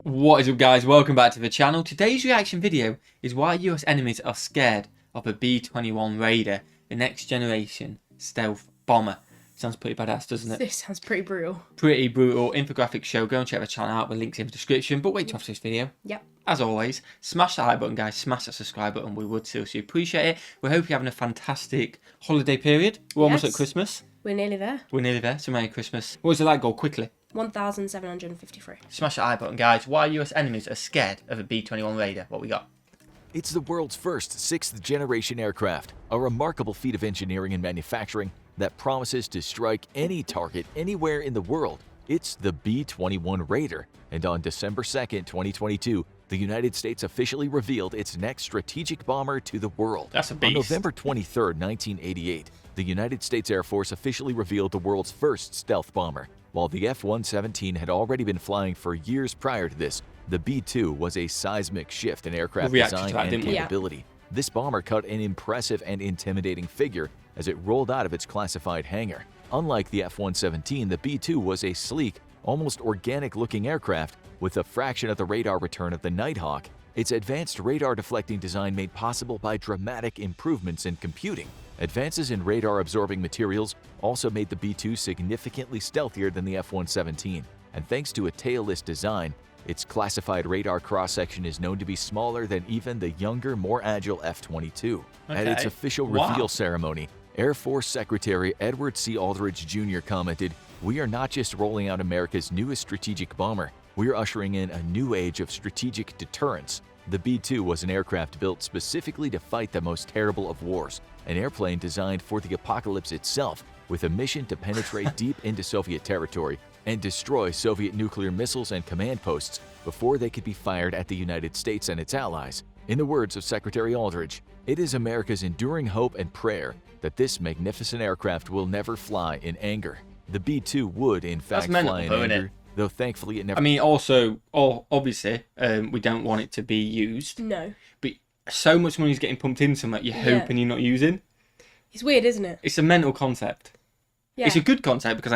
What is up, guys? Welcome back to the channel. Today's reaction video is why US enemies are scared of a B-21 Raider, the next generation stealth bomber. Sounds pretty badass, doesn't it? This sounds pretty brutal. Pretty brutal. Infographic show. Go and check the channel out. The link's in the description. But wait to watch this video. Yep. As always, smash that like button, guys. Smash that subscribe button. We would seriously appreciate it. We hope you're having a fantastic holiday period. We're almost at Christmas. We're nearly there. We're nearly there. So Merry Christmas. What was it like? Go quickly. 1,753. Smash that like button, guys. Why US enemies are scared of a B-21 Raider? What we got? It's the world's first 6th-generation aircraft, a remarkable feat of engineering and manufacturing that promises to strike any target anywhere in the world. It's the B-21 Raider, and on December 2nd, 2022, the United States officially revealed its next strategic bomber to the world. That's a beast. On November 23rd, 1988, the United States Air Force officially revealed the world's first stealth bomber. While the F-117 had already been flying for years prior to this, the B-2 was a seismic shift in aircraft design and capability. This bomber cut an impressive and intimidating figure as it rolled out of its classified hangar. Unlike the F-117, the B-2 was a sleek, almost organic-looking aircraft with a fraction of the radar return of the Nighthawk. Its advanced radar-deflecting design made possible by dramatic improvements in computing. Advances in radar-absorbing materials also made the B-2 significantly stealthier than the F-117, and thanks to a tailless design, its classified radar cross-section is known to be smaller than even the younger, more agile F-22. At its official reveal ceremony, Air Force Secretary Edward C. Aldridge Jr. commented, "We are not just rolling out America's newest strategic bomber, we are ushering in a new age of strategic deterrence." The B-2 was an aircraft built specifically to fight the most terrible of wars, an airplane designed for the apocalypse itself, with a mission to penetrate deep into Soviet territory and destroy Soviet nuclear missiles and command posts before they could be fired at the United States and its allies. In the words of Secretary Aldridge, "It is America's enduring hope and prayer that this magnificent aircraft will never fly in anger." The B-2 would, in fact, fly in anger, though thankfully it never... I mean, also, obviously, we don't want it to be used. No. But so much money is getting pumped into something you're hoping you're not using. It's weird, isn't it? It's a mental concept. Yeah. It's a good concept because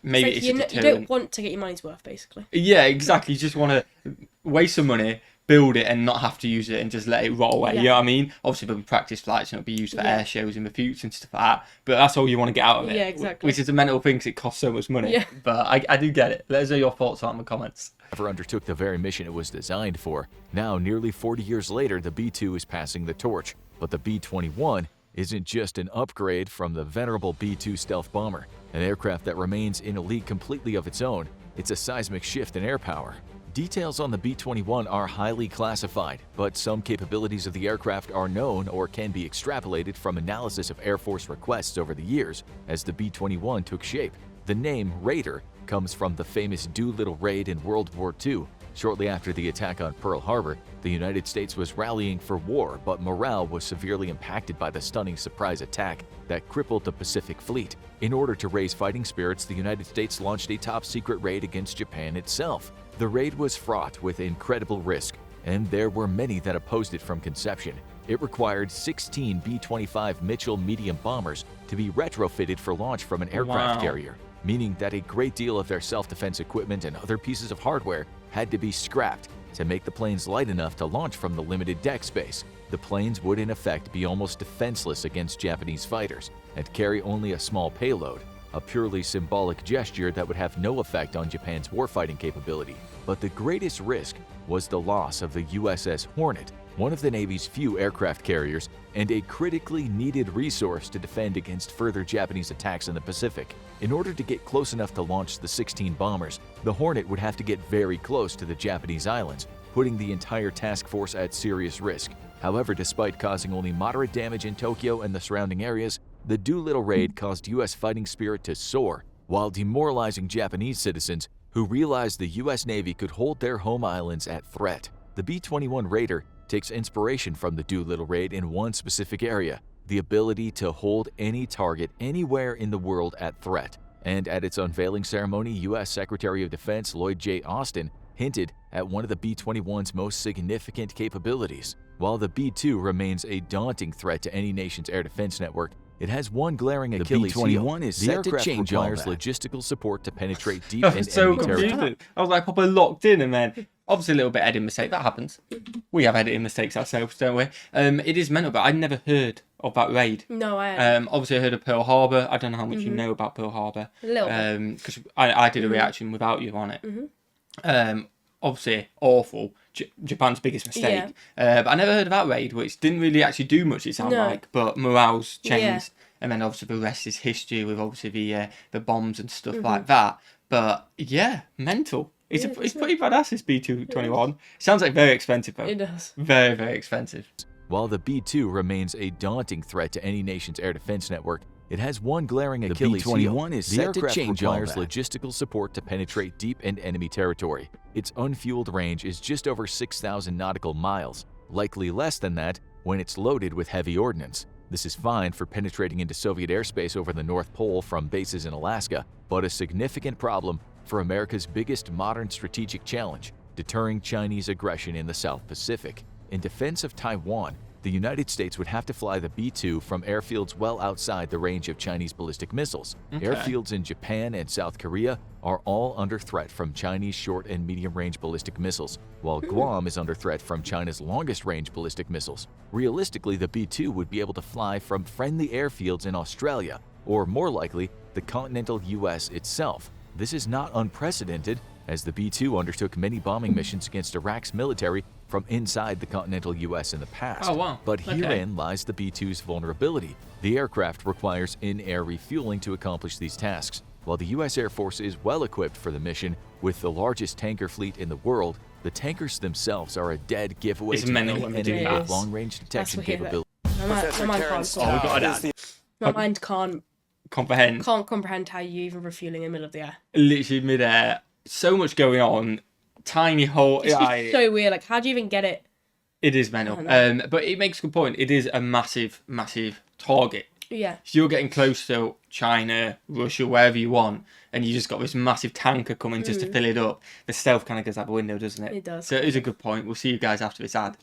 maybe it's a deterrent. You don't want to get your money's worth, basically. Yeah, exactly. You just want to waste some money, build it, and not have to use it and just let it roll away. You know what I mean? Obviously, there'll be practice flights and it'll be used for air shows in the future and stuff like that. But that's all you want to get out of it. Yeah, exactly. Which is a mental thing because it costs so much money. Yeah. But I do get it. Let us know your thoughts on the comments. Never undertook the very mission it was designed for. Now, nearly 40 years later, the B-2 is passing the torch. But the B-21 isn't just an upgrade from the venerable B-2 stealth bomber, an aircraft that remains in a league completely of its own. It's a seismic shift in air power. Details on the B-21 are highly classified, but some capabilities of the aircraft are known or can be extrapolated from analysis of Air Force requests over the years as the B-21 took shape. The name Raider comes from the famous Doolittle raid in World War II. Shortly after the attack on Pearl Harbor, the United States was rallying for war, but morale was severely impacted by the stunning surprise attack that crippled the Pacific Fleet. In order to raise fighting spirits, the United States launched a top-secret raid against Japan itself. The raid was fraught with incredible risk, and there were many that opposed it from conception. It required 16 B-25 Mitchell medium bombers to be retrofitted for launch from an aircraft carrier, meaning that a great deal of their self-defense equipment and other pieces of hardware had to be scrapped to make the planes light enough to launch from the limited deck space. The planes would in effect be almost defenseless against Japanese fighters and carry only a small payload, a purely symbolic gesture that would have no effect on Japan's warfighting capability. But the greatest risk was the loss of the USS Hornet, one of the Navy's few aircraft carriers and a critically needed resource to defend against further Japanese attacks in the Pacific. In order to get close enough to launch the 16 bombers, the Hornet would have to get very close to the Japanese islands, putting the entire task force at serious risk. However, despite causing only moderate damage in Tokyo and the surrounding areas, the Doolittle raid caused U.S. fighting spirit to soar, while demoralizing Japanese citizens who realized the U.S. Navy could hold their home islands at threat. The B-21 Raider takes inspiration from the Doolittle raid in one specific area: the ability to hold any target anywhere in the world at threat. And at its unveiling ceremony, U.S. Secretary of Defense Lloyd J. Austin hinted at one of the B-21's most significant capabilities. While the B-2 remains a daunting threat to any nation's air defense network, it has one glaring The Achilles heel. B-21 is The set to aircraft change all requires that. logistical support to penetrate deep I in was so enemy territory. confused. I was like proper locked in, and then obviously a little bit editing mistake. That happens. We have editing mistakes ourselves, don't we? It is mental, but I'd never heard of that raid. No, I hadn't. Obviously I heard of Pearl Harbor. I don't know how much you know about Pearl Harbor. A little bit. Because I did a reaction without you on it. Obviously awful. Japan's biggest mistake. But I never heard of that raid, which didn't really actually do much, it sounded No. like, but morale's changed. Yeah. And then obviously the rest is history with obviously the bombs and stuff like that. But yeah, mental. It's pretty badass, this B-21. Sounds like very expensive though. It does. Very, very expensive. While the B-2 remains a daunting threat to any nation's air defense network, it has one glaring The Achilles heel. B-21 is The set to aircraft change all requires that. logistical support to penetrate deep in enemy territory. Its unfueled range is just over 6,000 nautical miles, likely less than that when it's loaded with heavy ordnance. This is fine for penetrating into Soviet airspace over the North Pole from bases in Alaska, but a significant problem for America's biggest modern strategic challenge, deterring Chinese aggression in the South Pacific. In defense of Taiwan, the United States would have to fly the B-2 from airfields well outside the range of Chinese ballistic missiles. Okay. Airfields in Japan and South Korea are all under threat from Chinese short and medium-range ballistic missiles, while Guam is under threat from China's longest-range ballistic missiles. Realistically, the B-2 would be able to fly from friendly airfields in Australia, or more likely, the continental US itself. This is not unprecedented, as the B-2 undertook many bombing missions against Iraq's military from inside the continental US in the past. Oh, wow. But Okay. herein lies the B-2's vulnerability. The aircraft requires in-air refueling to accomplish these tasks. While the US Air Force is well equipped for the mission, with the largest tanker fleet in the world, the tankers themselves are a dead giveaway It's to mental any when they enemy do that. with long-range detection what he- capability. My mind Comprehend. can't comprehend how you even refueling in the middle of the air. Literally mid-air. So much going on. Tiny hole. It's just so weird. Like, how do you even get it? It is mental. But it makes a good point. It is a massive, massive target. Yeah. So you're getting close to China, Russia, wherever you want, and you just got this massive tanker coming just to fill it up. The stealth kind of goes out the window, doesn't it? It does. So it is a good point. We'll see you guys after this ad.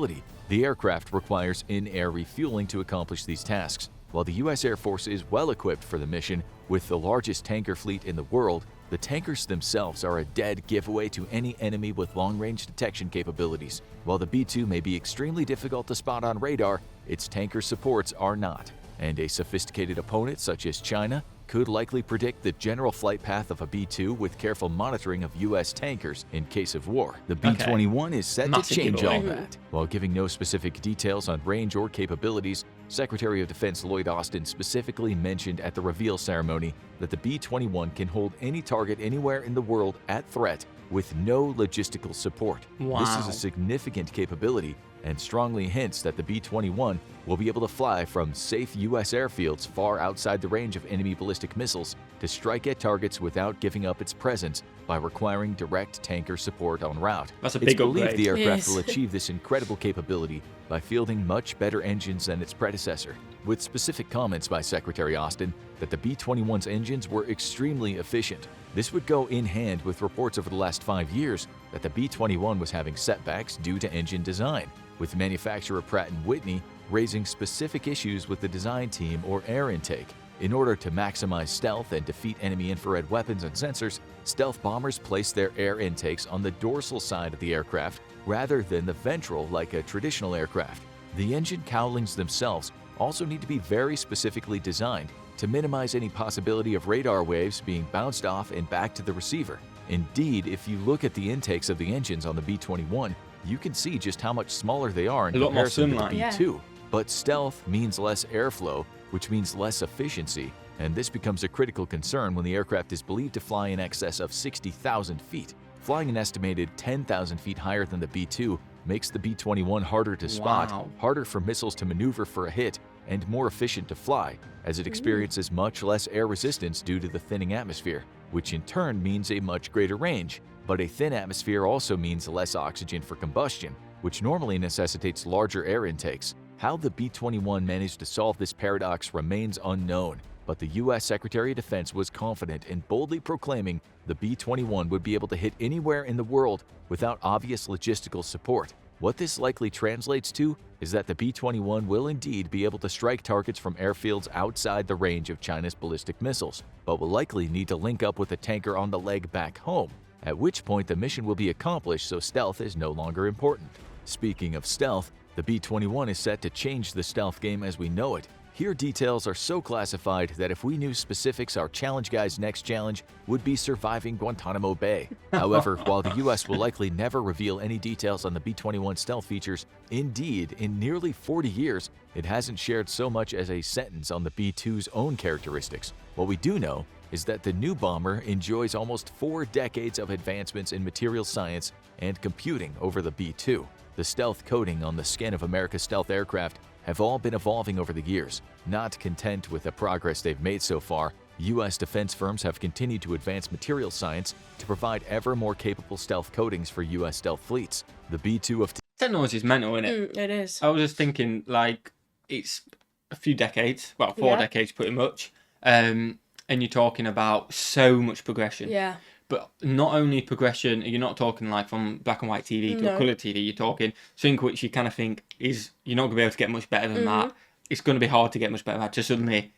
The aircraft requires in-air refueling to accomplish these tasks. While the US Air Force is well equipped for the mission, with the largest tanker fleet in the world, the tankers themselves are a dead giveaway to any enemy with long-range detection capabilities. While the B-2 may be extremely difficult to spot on radar, its tanker supports are not. And a sophisticated opponent such as China could likely predict the general flight path of a B-2 with careful monitoring of US tankers in case of war. The B-21 is set to Massive change giveaway. all that. While giving no specific details on range or capabilities, Secretary of Defense Lloyd Austin specifically mentioned at the reveal ceremony that the B-21 can hold any target anywhere in the world at threat with no logistical support. Wow. This is a significant capability and strongly hints that the B-21 will be able to fly from safe U.S. airfields far outside the range of enemy ballistic missiles to strike at targets without giving up its presence by requiring direct tanker support en route. That's a It's big believed upgrade. the aircraft Yes. will achieve this incredible capability by fielding much better engines than its predecessor, with specific comments by Secretary Austin that the B-21's engines were extremely efficient. This would go in hand with reports over the last 5 years that the B-21 was having setbacks due to engine design, with manufacturer Pratt & Whitney raising specific issues with the design team or air intake. In order to maximize stealth and defeat enemy infrared weapons and sensors, stealth bombers place their air intakes on the dorsal side of the aircraft rather than the ventral like a traditional aircraft. The engine cowlings themselves also need to be very specifically designed to minimize any possibility of radar waves being bounced off and back to the receiver. Indeed, if you look at the intakes of the engines on the B-21, you can see just how much smaller they are in A lot more comparison to the streamlined. B-2. But stealth means less airflow, which means less efficiency, and this becomes a critical concern when the aircraft is believed to fly in excess of 60,000 feet. Flying an estimated 10,000 feet higher than the B-2 makes the B-21 harder to spot, Wow. harder for missiles to maneuver for a hit, and more efficient to fly, as it experiences much less air resistance due to the thinning atmosphere, which in turn means a much greater range. But a thin atmosphere also means less oxygen for combustion, which normally necessitates larger air intakes. How the B-21 managed to solve this paradox remains unknown, but the U.S. Secretary of Defense was confident in boldly proclaiming the B-21 would be able to hit anywhere in the world without obvious logistical support. What this likely translates to is that the B-21 will indeed be able to strike targets from airfields outside the range of China's ballistic missiles, but will likely need to link up with a tanker on the leg back home, at which point the mission will be accomplished so stealth is no longer important. Speaking of stealth, the B-21 is set to change the stealth game as we know it. Here details are so classified that if we knew specifics, our challenge guy's next challenge would be surviving Guantanamo Bay. However, while the US will likely never reveal any details on the B-21 stealth features, indeed, in nearly 40 years, it hasn't shared so much as a sentence on the B-2's own characteristics. What we do know is that the new bomber enjoys almost 4 decades of advancements in material science and computing over the B-2. The stealth coating on the skin of America's stealth aircraft have all been evolving over the years. Not content with the progress they've made so far, U.S. defense firms have continued to advance material science to provide ever more capable stealth coatings for U.S. stealth fleets. The B-2 of Technology is mental, isn't it? It is. I was just thinking, like, it's a few decades, well, 4 decades pretty much, and you're talking about so much progression. Yeah. But not only progression, you're not talking like from black and white TV to a colour TV, you're talking something which you kind of think is, you're not going to be able to get much better than that. It's going to be hard to get much better than that, just suddenly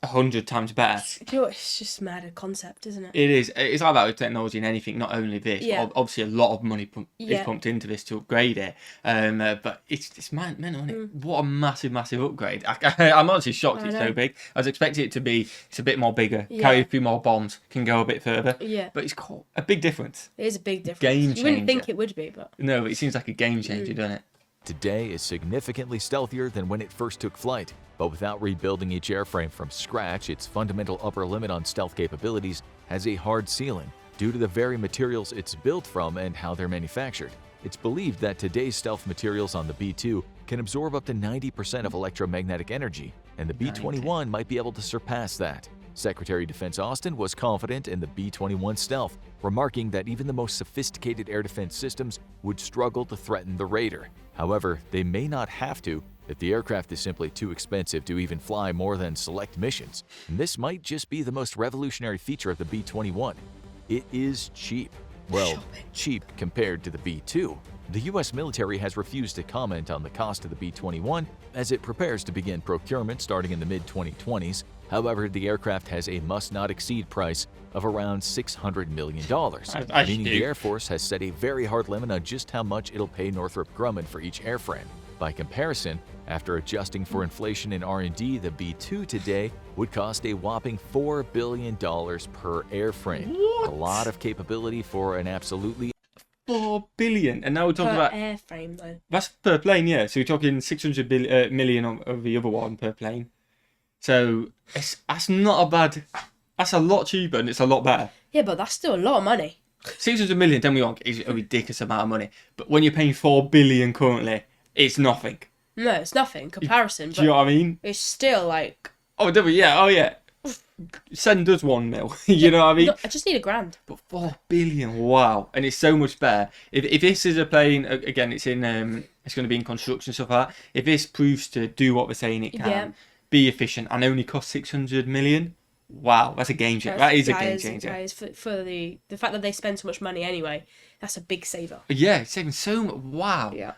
100 times better. You know what, it's just mad concept, isn't it? It is. It's like that with technology and anything, not only this, but obviously a lot of money is pumped into this to upgrade it. But it's mental, isn't it? What a massive, massive upgrade. I'm honestly shocked it's so big. I was expecting it to be, it's a bit more bigger, carry a few more bombs, can go a bit further. Yeah. But it's got a big difference. It is a big difference. Game changer. You wouldn't think it would be, but... No, but it seems like a game changer, doesn't it? today is significantly stealthier than when it first took flight, but without rebuilding each airframe from scratch, its fundamental upper limit on stealth capabilities has a hard ceiling due to the very materials it's built from and how they're manufactured. It's believed that today's stealth materials on the B-2 can absorb up to 90% of electromagnetic energy, and the B-21 might be able to surpass that. Secretary of Defense Austin was confident in the B-21 stealth, remarking that even the most sophisticated air defense systems would struggle to threaten the Raider. However, they may not have to if the aircraft is simply too expensive to even fly more than select missions. And this might just be the most revolutionary feature of the B-21. It is cheap. Well, cheap compared to the B-2. The U.S. military has refused to comment on the cost of the B-21 as it prepares to begin procurement starting in the mid-2020s. However, the aircraft has a must-not-exceed price of around $600 million, meaning the Air Force has set a very hard limit on just how much it'll pay Northrop Grumman for each airframe. By comparison, after adjusting for inflation and R&D, the B-2 today would cost a whopping $4 billion per airframe. What? A lot of capability for an absolutely... $4 billion, and now we're talking about airframe though. That's per plane, yeah. So we're talking 600 million of the other one per plane. So that's not a bad. That's a lot cheaper and it's a lot better. Yeah, but that's still a lot of money. 600 million, don't be wrong, is a ridiculous amount of money. But when you're paying $4 billion currently, it's nothing. No, it's nothing in comparison. Do you know what I mean? It's still like. Oh, yeah. Send us $1 million. You know what I mean? No, I just need $1,000. But $4 billion, wow! And it's so much better. If this is a plane, again, it's in it's going to be in construction stuff like that. If this proves to do what we're saying it can, be efficient, and only cost 600 million, wow, that's a game changer. That is a game changer. That is for the fact that they spend so much money anyway. That's a big saver. Yeah, it's saving so much. Wow. Yeah.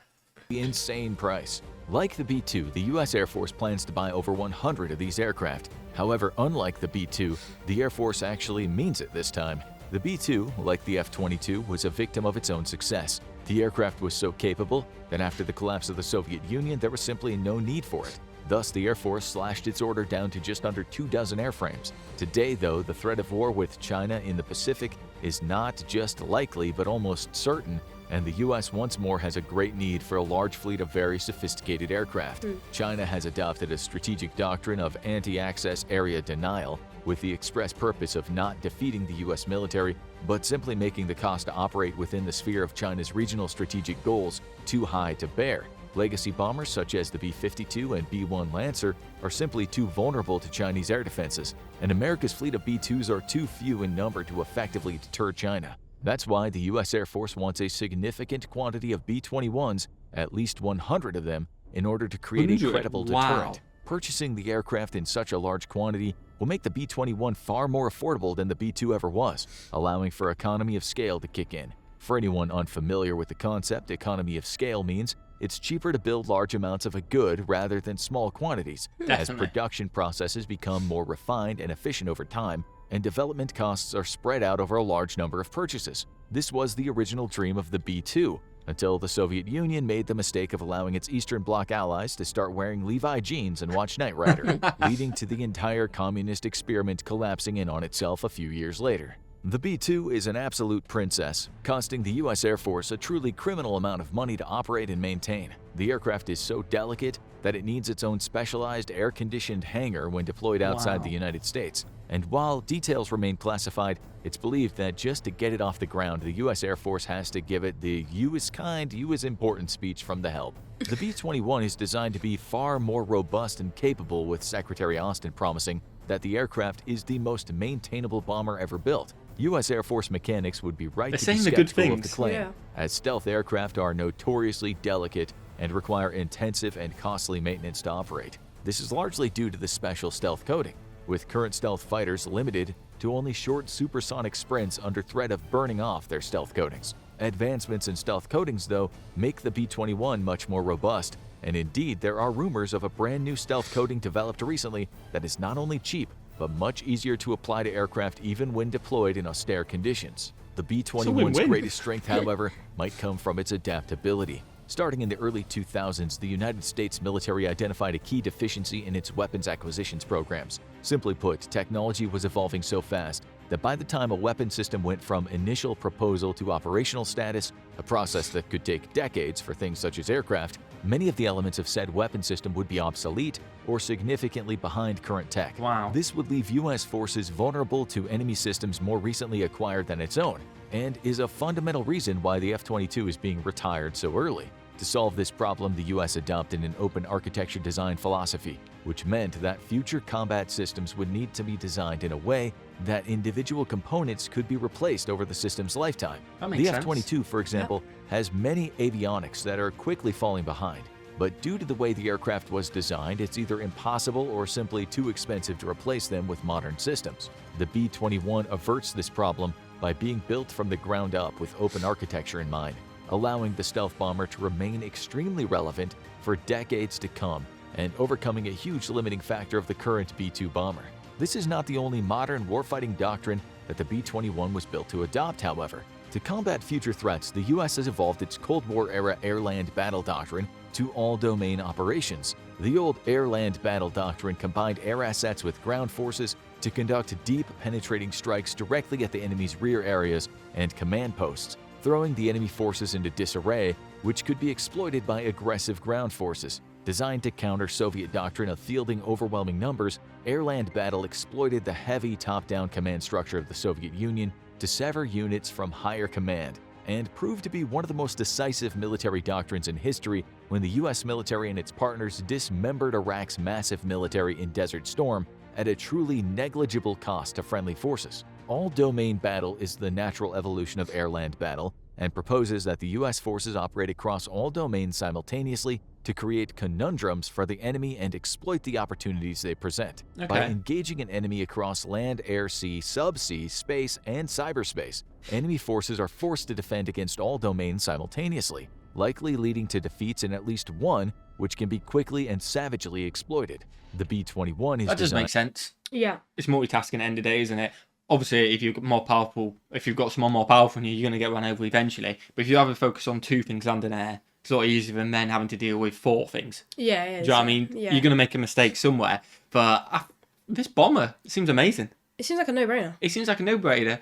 The insane price. Like the B-2, the U.S. Air Force plans to buy over 100 of these aircraft. However, unlike the B-2, the Air Force actually means it this time. The B-2, like the F-22, was a victim of its own success. The aircraft was so capable that after the collapse of the Soviet Union, there was simply no need for it. Thus, the Air Force slashed its order down to just under 24 airframes. Today, though, the threat of war with China in the Pacific is not just likely, but almost certain, and the U.S. once more has a great need for a large fleet of very sophisticated aircraft. China has adopted a strategic doctrine of anti-access area denial, with the express purpose of not defeating the U.S. military, but simply making the cost to operate within the sphere of China's regional strategic goals too high to bear. Legacy bombers such as the B-52 and B-1 Lancer are simply too vulnerable to Chinese air defenses, and America's fleet of B-2s are too few in number to effectively deter China. That's why the U.S. Air Force wants a significant quantity of B-21s, at least 100 of them, in order to create a credible deterrent. Purchasing the aircraft in such a large quantity will make the B-21 far more affordable than the B-2 ever was, allowing for economy of scale to kick in. For anyone unfamiliar with the concept, economy of scale means it's cheaper to build large amounts of a good rather than small quantities, as production processes become more refined and efficient over time, and development costs are spread out over a large number of purchases. This was the original dream of the B-2, until the Soviet Union made the mistake of allowing its Eastern Bloc allies to start wearing Levi jeans and watch Knight Rider, leading to the entire communist experiment collapsing in on itself a few years later. The B-2 is an absolute princess, costing the U.S. Air Force a truly criminal amount of money to operate and maintain. The aircraft is so delicate that it needs its own specialized air-conditioned hangar when deployed outside the United States. And while details remain classified, it's believed that just to get it off the ground, the U.S. Air Force has to give it the "you is kind, you is important" speech from the help. The B-21 is designed to be far more robust and capable, with Secretary Austin promising that the aircraft is the most maintainable bomber ever built. U.S. Air Force mechanics would be right to be skeptical of the claim, as stealth aircraft are notoriously delicate and require intensive and costly maintenance to operate. This is largely due to the special stealth coating, with current stealth fighters limited to only short supersonic sprints under threat of burning off their stealth coatings. Advancements in stealth coatings, though, make the B-21 much more robust, and indeed there are rumors of a brand new stealth coating developed recently that is not only cheap, but much easier to apply to aircraft even when deployed in austere conditions. The B-21's greatest strength, however, might come from its adaptability. Starting in the early 2000s, the United States military identified a key deficiency in its weapons acquisitions programs. Simply put, technology was evolving so fast that by the time a weapon system went from initial proposal to operational status, a process that could take decades for things such as aircraft, many of the elements of said weapon system would be obsolete or significantly behind current tech. This would leave U.S. forces vulnerable to enemy systems more recently acquired than its own, and is a fundamental reason why the F-22 is being retired so early. To solve this problem, the U.S. adopted an open architecture design philosophy, which meant that future combat systems would need to be designed in a way that individual components could be replaced over the system's lifetime. The F-22, for example, has many avionics that are quickly falling behind, but due to the way the aircraft was designed, it's either impossible or simply too expensive to replace them with modern systems. The B-21 averts this problem by being built from the ground up with open architecture in mind, allowing the stealth bomber to remain extremely relevant for decades to come and overcoming a huge limiting factor of the current B-2 bomber. This is not the only modern warfighting doctrine that the B-21 was built to adopt, however. To combat future threats, the U.S. has evolved its Cold War-era air-land battle doctrine to all-domain operations. The old air-land battle doctrine combined air assets with ground forces to conduct deep, penetrating strikes directly at the enemy's rear areas and command posts, throwing the enemy forces into disarray, which could be exploited by aggressive ground forces. Designed to counter Soviet doctrine of fielding overwhelming numbers, air-land battle exploited the heavy top-down command structure of the Soviet Union to sever units from higher command, and proved to be one of the most decisive military doctrines in history when the U.S. military and its partners dismembered Iraq's massive military in Desert Storm at a truly negligible cost to friendly forces. All-domain battle is the natural evolution of air-land battle and proposes that the U.S. forces operate across all domains simultaneously to create conundrums for the enemy and exploit the opportunities they present. By engaging an enemy across land, air, sea, subsea, space, and cyberspace, enemy forces are forced to defend against all domains simultaneously, likely leading to defeats in at least one, which can be quickly and savagely exploited. The B-21 is That does make sense. Yeah. It's multitasking at the end of the day, isn't it? Obviously, if you've got someone more powerful than you, you're going to get run over eventually. But if you have a focus on 2 things land and air, it's a lot easier than men having to deal with 4 things. Yeah. Do you know what I mean? Yeah. You're going to make a mistake somewhere. But this bomber seems amazing. It seems like a no-brainer.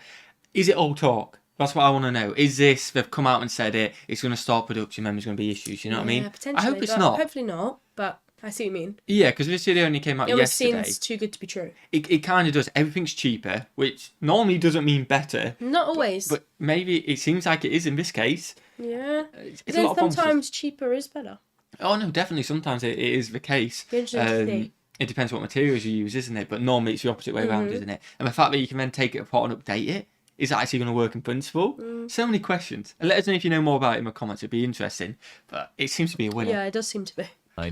Is it all talk? That's what I want to know. Is this, they've come out and said it's going to start production, then there's going to be issues, you know what I mean? Potentially. I hope it's not. Hopefully not, but I see what you mean. Yeah, because this video only came out yesterday. It seems too good to be true. It kind of does. Everything's cheaper, which normally doesn't mean better. Not always. But maybe it seems like it is in this case. Yeah. It's a lot of sometimes cheaper is better. Oh, no, definitely. Sometimes it is the case. It depends what materials you use, isn't it? But normally it's the opposite way around, isn't it? And the fact that you can then take it apart and update it, is that actually going to work in principle? So many questions. And let us know if you know more about it in the comments. It'd be interesting. But it seems to be a winner. Yeah, it does seem to be.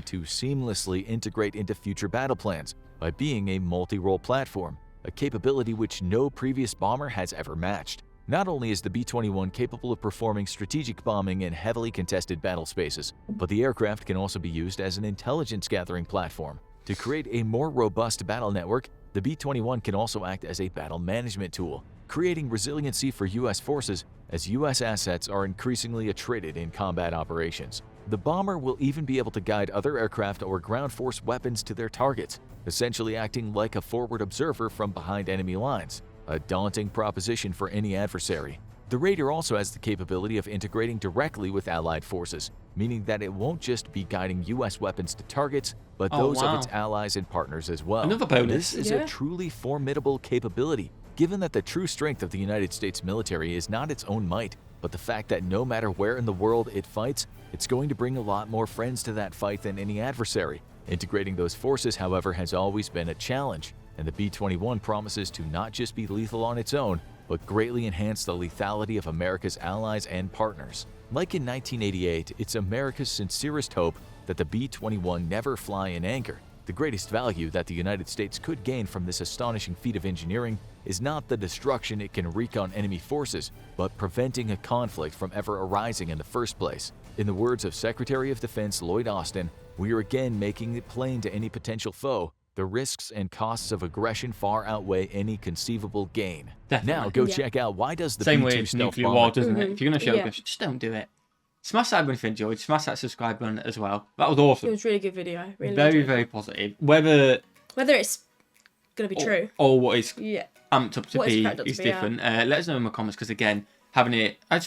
To seamlessly integrate into future battle plans by being a multi-role platform, a capability which no previous bomber has ever matched. Not only is the B-21 capable of performing strategic bombing in heavily contested battle spaces, but the aircraft can also be used as an intelligence gathering platform. To create a more robust battle network, the B-21 can also act as a battle management tool, creating resiliency for U.S. forces as U.S. assets are increasingly attrited in combat operations. The bomber will even be able to guide other aircraft or ground force weapons to their targets, essentially acting like a forward observer from behind enemy lines, a daunting proposition for any adversary. The Raider also has the capability of integrating directly with Allied forces, meaning that it won't just be guiding U.S. weapons to targets, but those of its allies and partners as well. Another bonus. This is a truly formidable capability, given that the true strength of the United States military is not its own might, but the fact that no matter where in the world it fights, it's going to bring a lot more friends to that fight than any adversary. Integrating those forces, however, has always been a challenge, and the B-21 promises to not just be lethal on its own, but greatly enhance the lethality of America's allies and partners. Like in 1988, it's America's sincerest hope that the B-21 never fly in anger. The greatest value that the United States could gain from this astonishing feat of engineering is not the destruction it can wreak on enemy forces, but preventing a conflict from ever arising in the first place. In the words of Secretary of Defense Lloyd Austin, we are again making it plain to any potential foe, the risks and costs of aggression far outweigh any conceivable gain. Definitely. Now go check out why does the Same B-2 way with stealth nuclear bomber... war, doesn't it? If you're going to show aggression, just don't do it. Smash that button if you enjoyed. Smash that subscribe button as well. That was awesome. It was a really good video. Really very positive. Whether it's going to be true or what is amped up to be is be, different. Let us know in the comments, because again, having it, I'd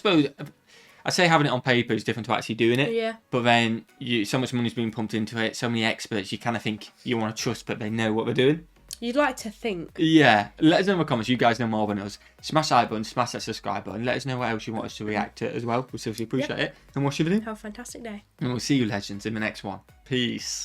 say having it on paper is different to actually doing it. Yeah. But then so much money's being pumped into it, so many experts you kind of think you want to trust, but they know what they're doing. You'd like to think. Yeah. Let us know in the comments. You guys know more than us. Smash that button, smash that subscribe button. Let us know what else you want us to react to as well. We seriously appreciate it. And what's your video? Have a fantastic day. And we'll see you, legends, in the next one. Peace.